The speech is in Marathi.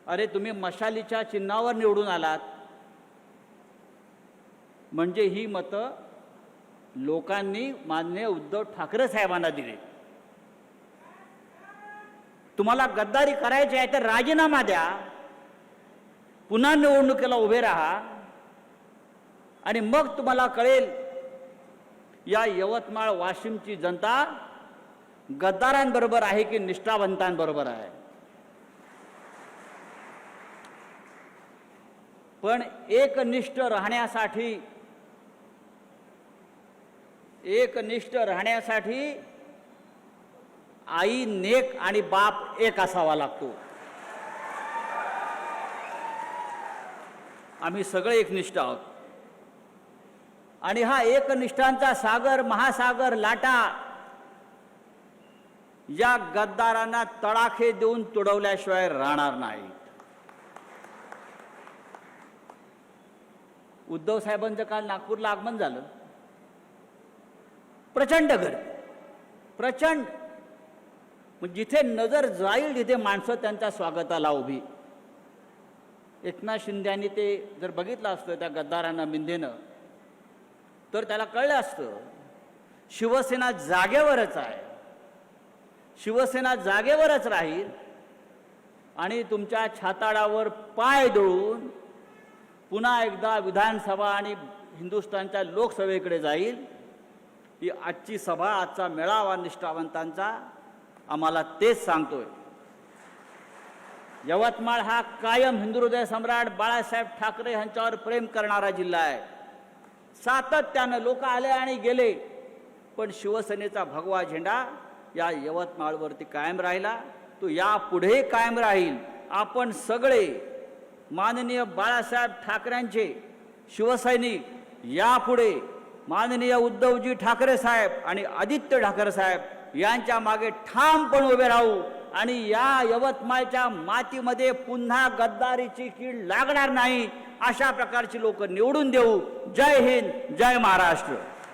अरे तुम्ही मशालीच्या चिन्हावर निवडून आलात म्हणजे ही मतं लोकांनी माननीय उद्धव ठाकरे साहेबांना दिली। तुम्हाला गद्दारी करायची आहे तर राजीनामा द्या, पुन्हा निवडणुकीला उभे राहा आणि मग तुम्हाला कळेल या यवतमाळ वाशिमची जनता गद्दारांबरोबर आहे की निष्ठावंतांबरोबर आहे। पण एकनिष्ठ राहण्यासाठी आई नेक आणि बाप एक असावा लागतो। आम्ही सगळे एकनिष्ठ आहोत आणि हा एकनिष्ठांचा सागर महासागर लाटा या गद्दारांना तडाखे देऊन तुडवल्याशिवाय राहणार नाही। उद्धव साहेबांचं काल नागपूरला आगमन झालं, प्रचंड गर्दी, प्रचंड, जिथे नजर जाईल तिथे माणसं त्यांच्या स्वागताला उभी। एकनाथ शिंदेंनी ते जर बघितलं असतं त्या गद्दारांना मिंदेनं तर त्याला कळलं असतं शिवसेना जागेवरच आहे, शिवसेना जागेवरच राहील आणि तुमच्या छाताडावर पाय दळून पुन्हा एकदा विधानसभा आणि हिंदुस्थानच्या लोकसभेकडे जाईल। ही आजची सभा, आजचा मेळावा निष्ठावंतांचा आम्हाला तेच सांगतोय। यवतमाळ हा कायम हिंदुहृदय सम्राट बाळासाहेब ठाकरे यांच्यावर प्रेम करणारा जिल्हा आहे। सातत्यानं लोक आले आणि गेले, पण शिवसेनेचा भगवा झेंडा या यवतमाळवरती कायम राहिला, तो यापुढे कायम राहील। आपण सगळे माननीय बाळासाहेब ठाकरेंचे शिवसैनिक यापुढे माननीय उद्धवजी ठाकरे साहेब आणि आदित्य ठाकरे साहेब यांच्या मागे ठामपणे उभे राहू आणि या यवतमाळच्या मातीमध्ये पुन्हा गद्दारीची कीड लागणार नाही अशा प्रकारची लोक निवडून देऊ। जय हिंद, जय महाराष्ट्र।